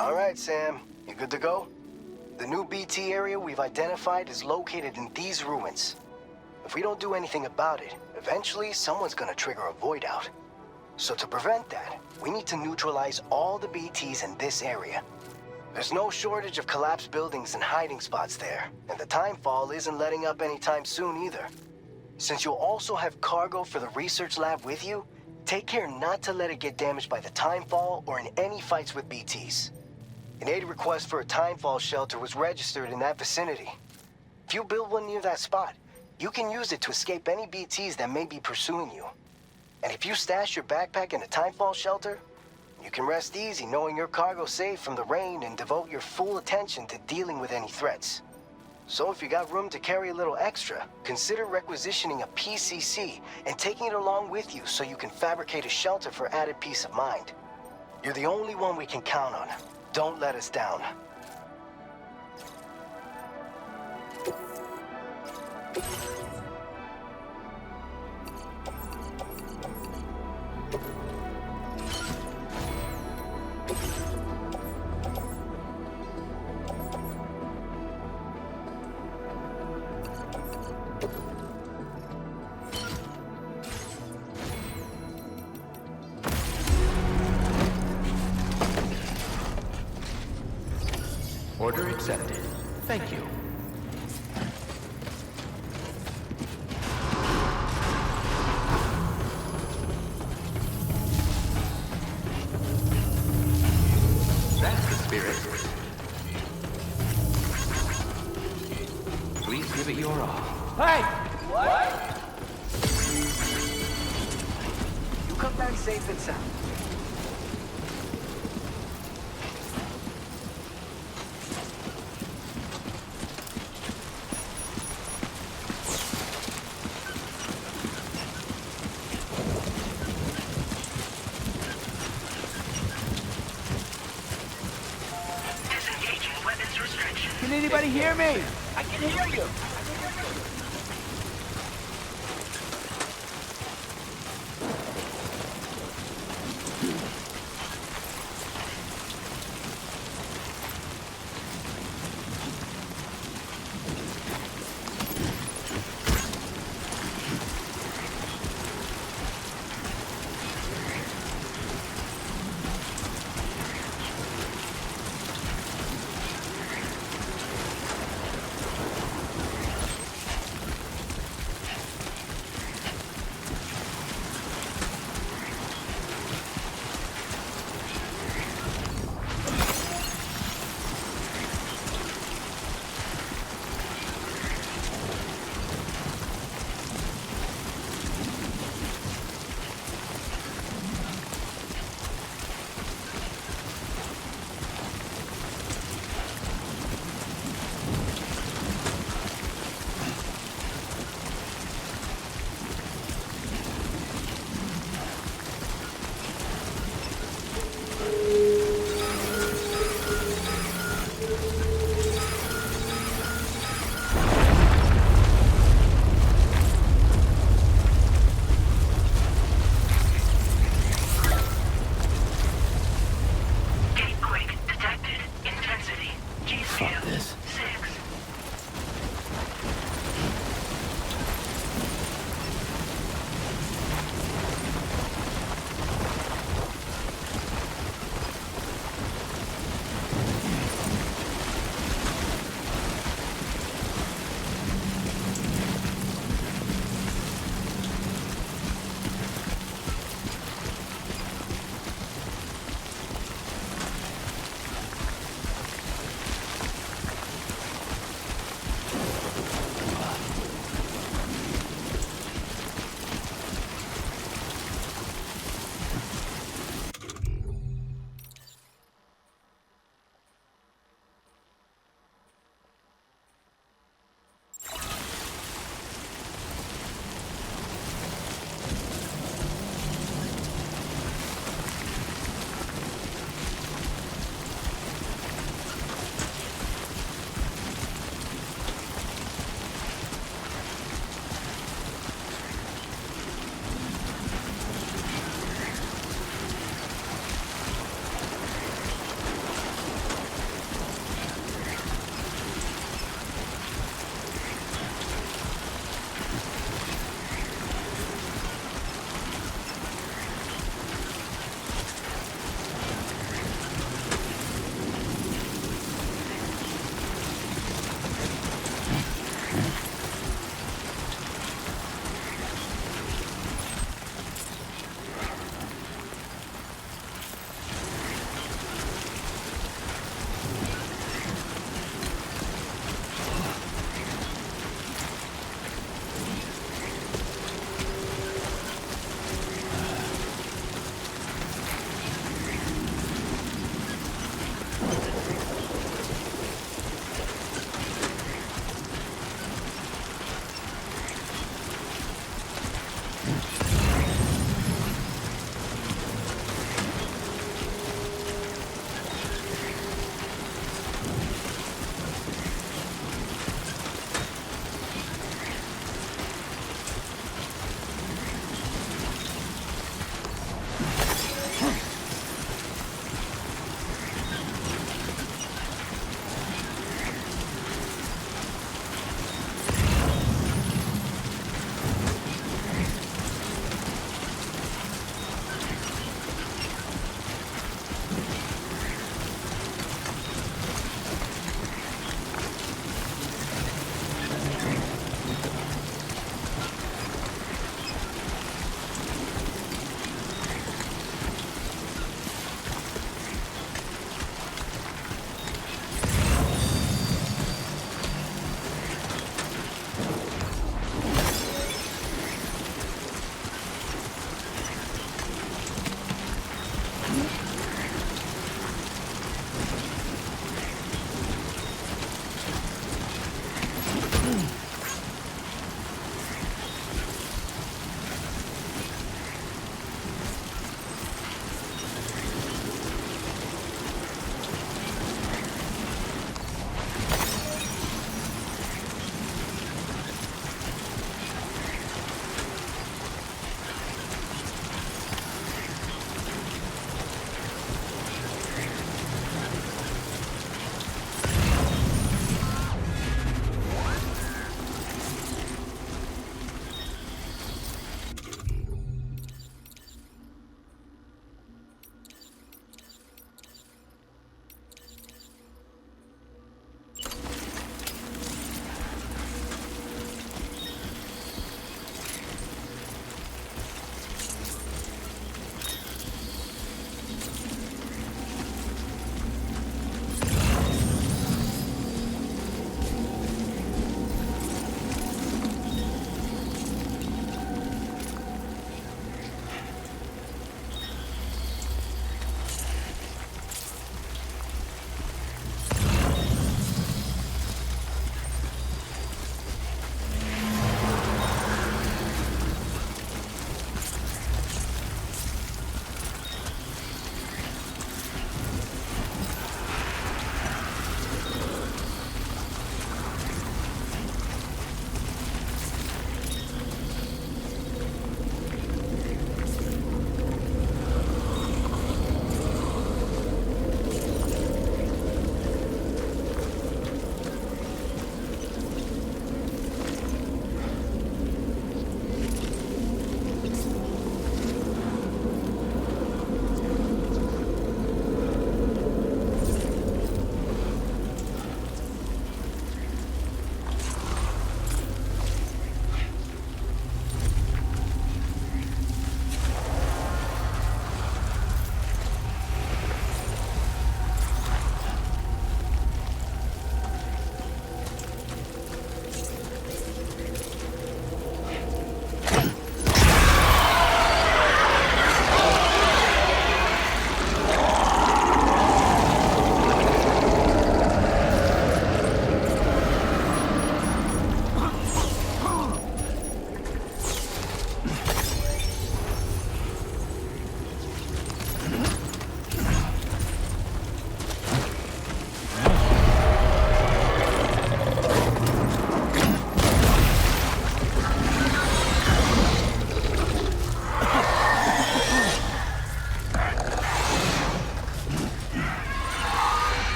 All right, Sam. You good to go? The new BT area we've identified is located in these ruins. If we don't do anything about it, eventually someone's gonna trigger a void out. So to prevent that, we need to neutralize all the BTs in this area. There's no shortage of collapsed buildings and hiding spots there, and the timefall isn't letting up anytime soon either. Since you'll also have cargo for the research lab with you, take care not to let it get damaged by the timefall or in any fights with BTs. An aid request for a timefall shelter was registered in that vicinity. If you build one near that spot, you can use it to escape any BTs that may be pursuing you. And if you stash your backpack in a timefall shelter, you can rest easy knowing your cargo's safe from the rain and devote your full attention to dealing with any threats. So if you got room to carry a little extra, consider requisitioning a PCC and taking it along with you so you can fabricate a shelter for added peace of mind. You're the only one we can count on. Don't let us down. Order accepted. Thank you. That's the spirit. Please give it your all. Hey! What? You come back safe and sound. Can anybody hear me? I can hear you.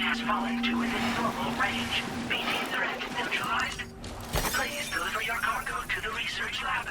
has fallen to within normal range. BT threat neutralized. Please deliver your cargo to the research lab.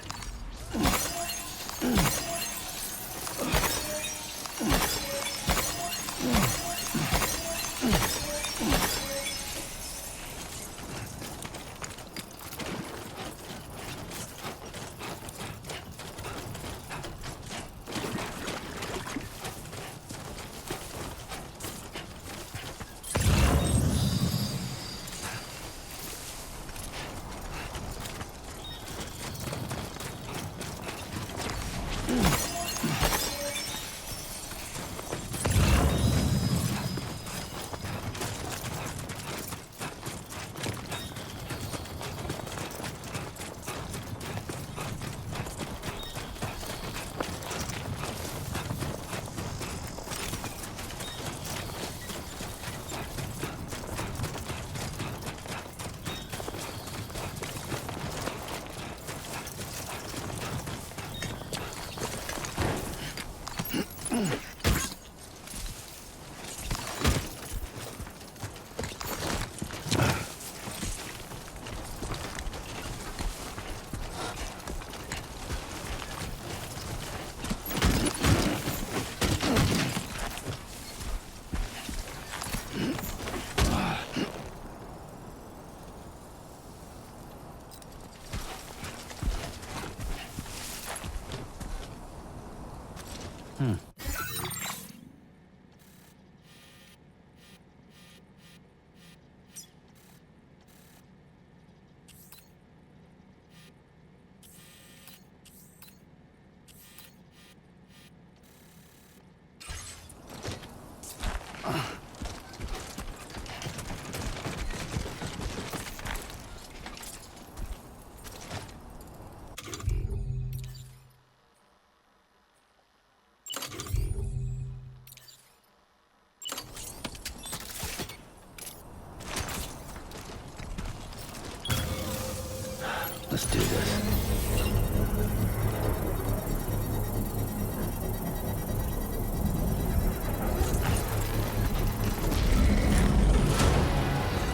Let's do this.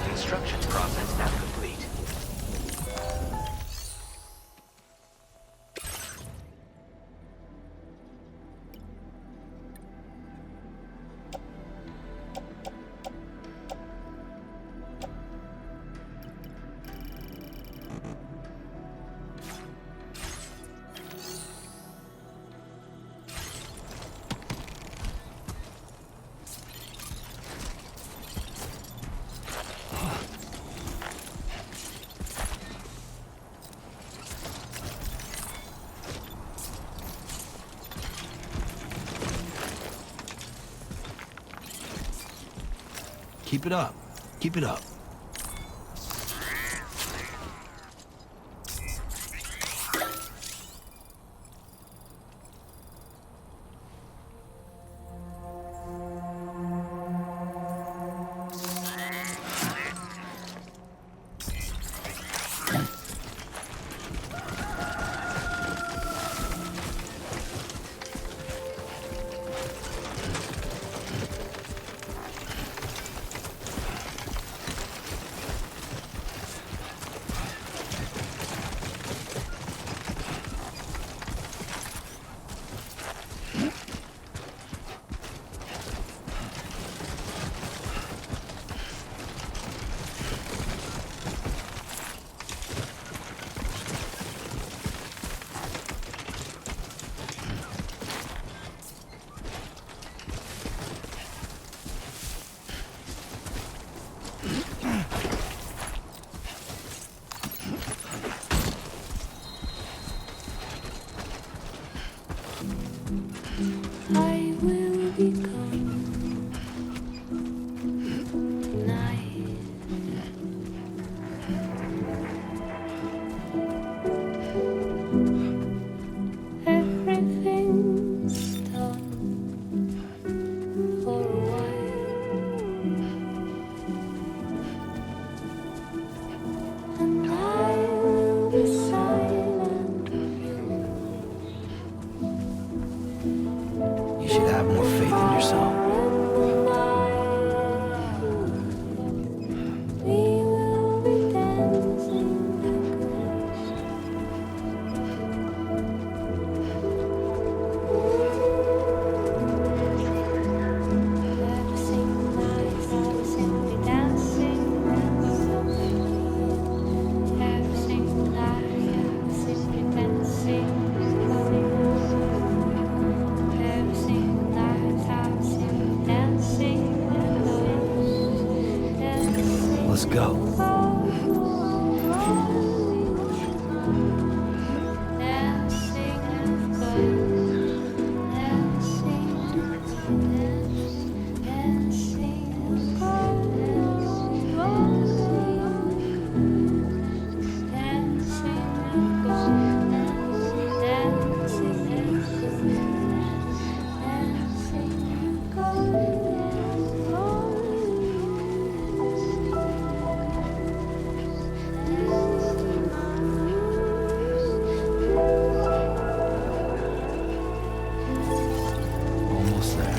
Construction process now complete. Keep it up. Keep it up. I will become night. Everything's done for a while, and I will be silent of you. You should have more faith in yourself. go. Almost there.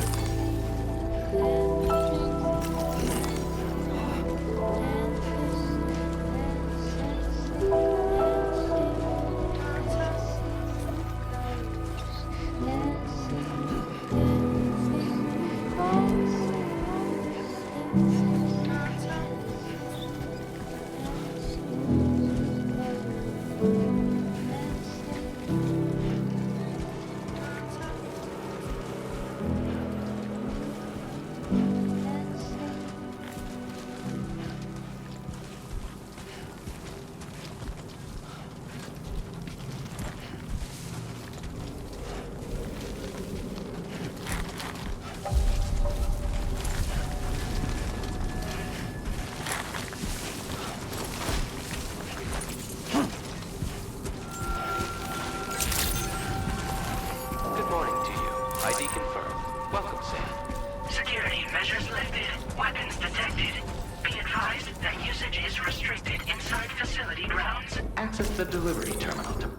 Good morning to you. ID confirmed. Welcome, Sam. Security measures lifted. Weapons detected. Be advised that usage is restricted inside facility grounds. Access the delivery terminal to...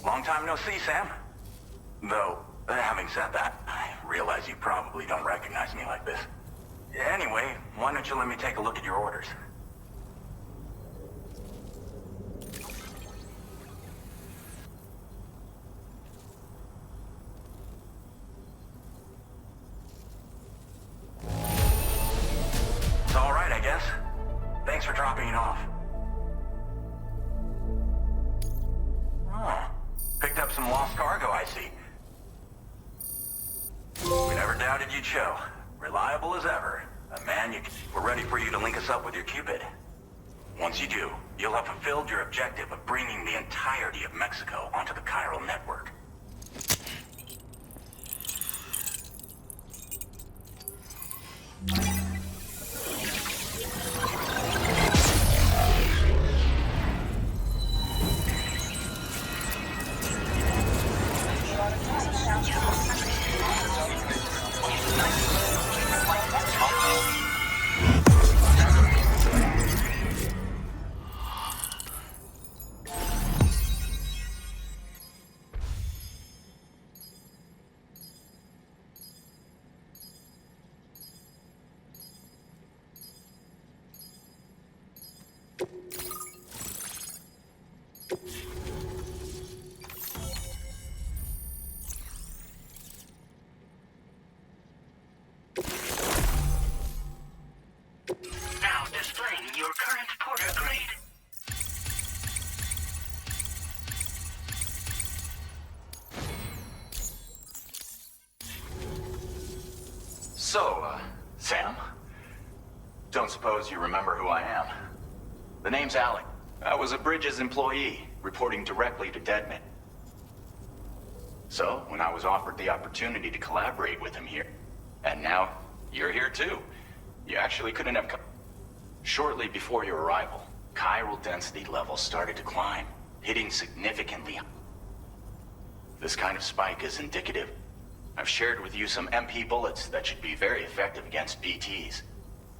Long time no see, Sam. Though, having said that, I realize you probably don't recognize me like this. Anyway, why don't you let me take a look at your orders? It's all right, I guess. Thanks for dropping it off. Oh, picked up some lost cargo, I see. We never doubted you'd show. Reliable as ever. A man we're ready for you to link us up with your Cupid. Once you do, you'll have fulfilled your objective of bringing the entirety of Mexico onto the chiral network. Now displaying your current porter grade. So, Sam? Don't suppose you remember who I am? The name's Alec. I was a Bridges employee, reporting directly to Deadman. So, when I was offered the opportunity to collaborate with him here, and now you're here too. You actually couldn't have come. Shortly before your arrival, chiral density levels started to climb, hitting significantly. This kind of spike is indicative. I've shared with you some MP bullets that should be very effective against BTs.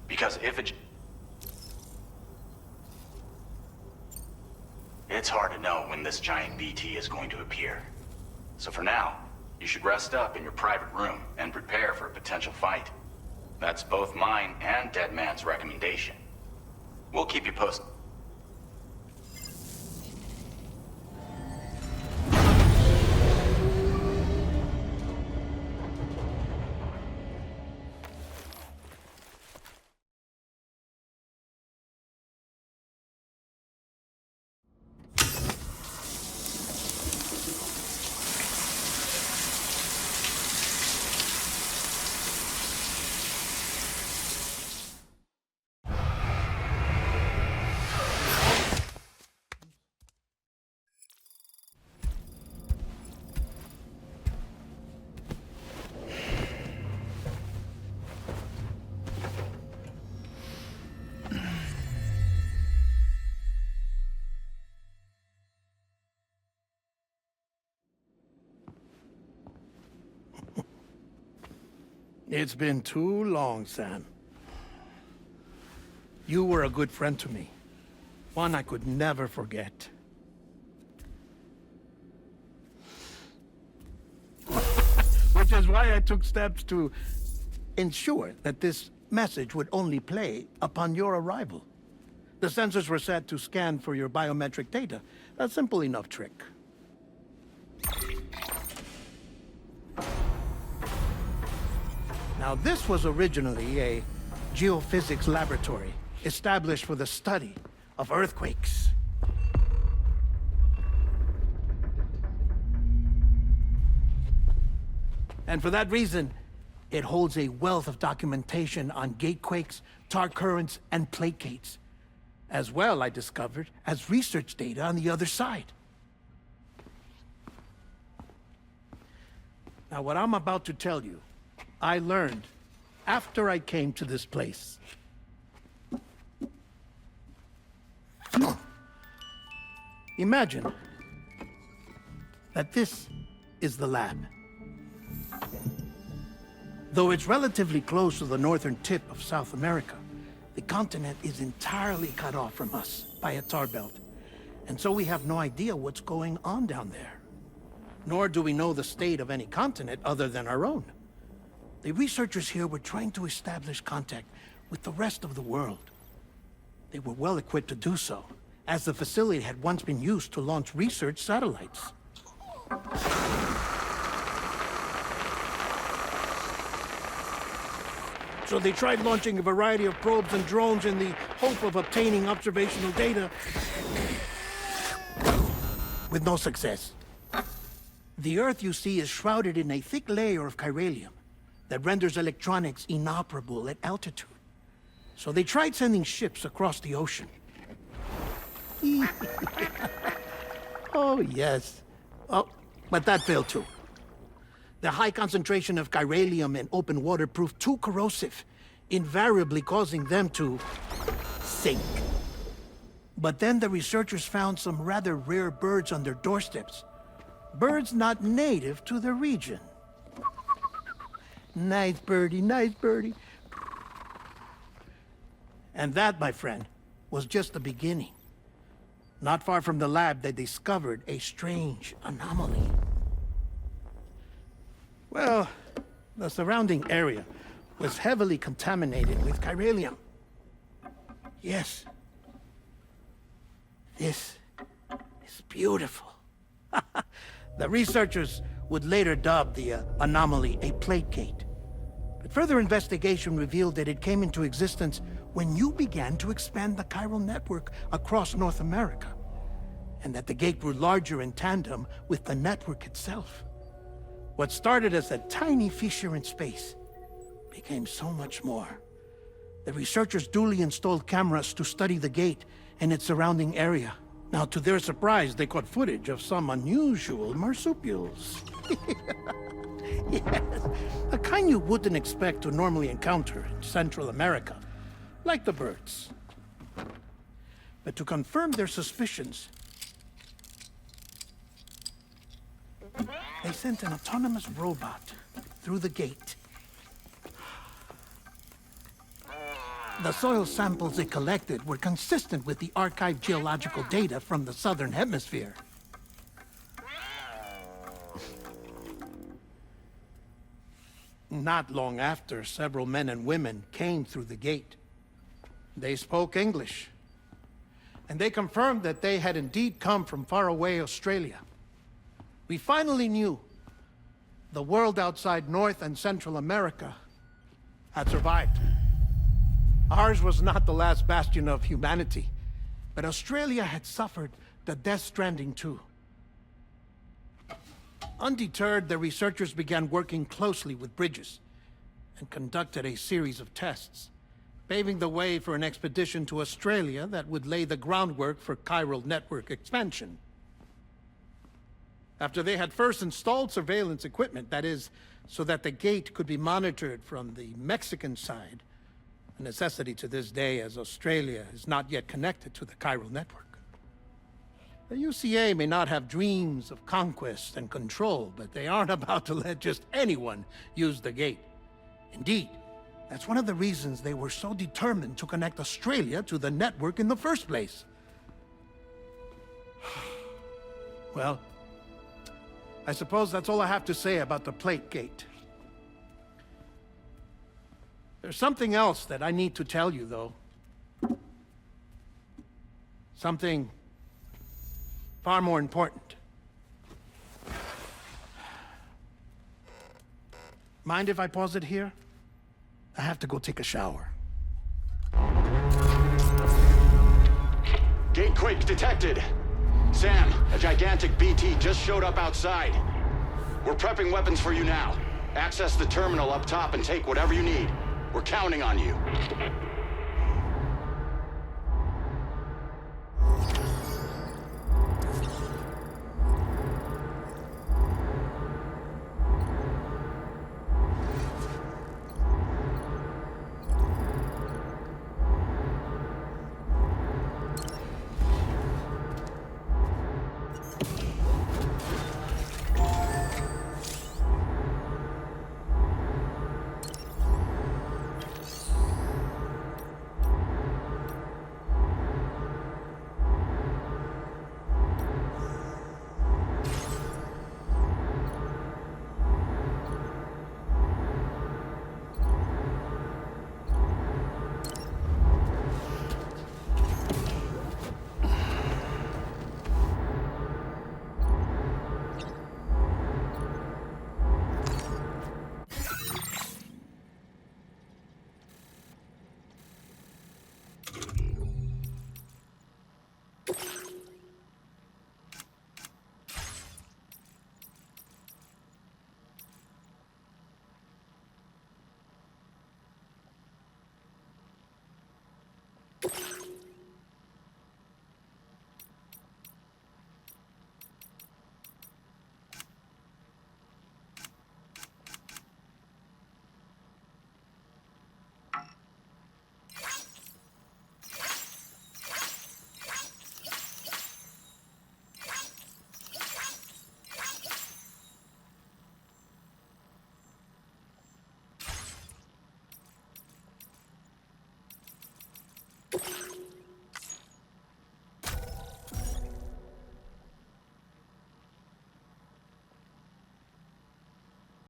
Because if it's hard to know when this giant BT is going to appear. So for now, you should rest up in your private room and prepare for a potential fight. That's both mine and Deadman's recommendation. We'll keep you posted. It's been too long, Sam. You were a good friend to me. One I could never forget. Which is why I took steps to ensure that this message would only play upon your arrival. The sensors were set to scan for your biometric data. A simple enough trick. Now, this was originally a geophysics laboratory established for the study of earthquakes. And for that reason, it holds a wealth of documentation on gatequakes, tar currents, and placates. As well, I discovered, as research data on the other side. Now, what I'm about to tell you, I learned after I came to this place. Imagine that this is the lab. Though it's relatively close to the northern tip of South America, the continent is entirely cut off from us by a tar belt. And so we have no idea what's going on down there. Nor do we know the state of any continent other than our own. The researchers here were trying to establish contact with the rest of the world. They were well equipped to do so, as the facility had once been used to launch research satellites. So they tried launching a variety of probes and drones in the hope of obtaining observational data, with no success. The Earth, you see, is shrouded in a thick layer of chiralium that renders electronics inoperable at altitude. So they tried sending ships across the ocean. Oh, yes. Oh, but that failed too. The high concentration of chiralium in open water proved too corrosive, invariably causing them to sink. But then the researchers found some rather rare birds on their doorsteps. Birds not native to the region. Nice birdie, nice birdie. And that, my friend, was just the beginning. Not far from the lab, they discovered a strange anomaly. Well, the surrounding area was heavily contaminated with chiralium. Yes. This is beautiful. The researchers would later dub the anomaly a plate gate. But further investigation revealed that it came into existence when you began to expand the chiral network across North America, and that the gate grew larger in tandem with the network itself. What started as a tiny fissure in space became so much more. The researchers duly installed cameras to study the gate and its surrounding area. Now, to their surprise, they caught footage of some unusual marsupials. Yes, a kind you wouldn't expect to normally encounter in Central America, like the birds. But to confirm their suspicions, they sent an autonomous robot through the gate. The soil samples it collected were consistent with the archived geological data from the southern hemisphere. Not long after, several men and women came through the gate. They spoke English, and they confirmed that they had indeed come from faraway Australia. We finally knew the world outside North and Central America had survived. Ours was not the last bastion of humanity, but Australia had suffered the death stranding too. Undeterred, the researchers began working closely with Bridges and conducted a series of tests, paving the way for an expedition to Australia that would lay the groundwork for chiral network expansion. After they had first installed surveillance equipment, that is, so that the gate could be monitored from the Mexican side, a necessity to this day as Australia is not yet connected to the chiral network. The UCA may not have dreams of conquest and control, but they aren't about to let just anyone use the gate. Indeed, that's one of the reasons they were so determined to connect Australia to the network in the first place. Well, I suppose that's all I have to say about the plate gate. There's something else that I need to tell you, though. Something far more important. Mind if I pause it here? I have to go take a shower. Gate quake detected. Sam, a gigantic BT just showed up outside. We're prepping weapons for you now. Access the terminal up top and take whatever you need. We're counting on you.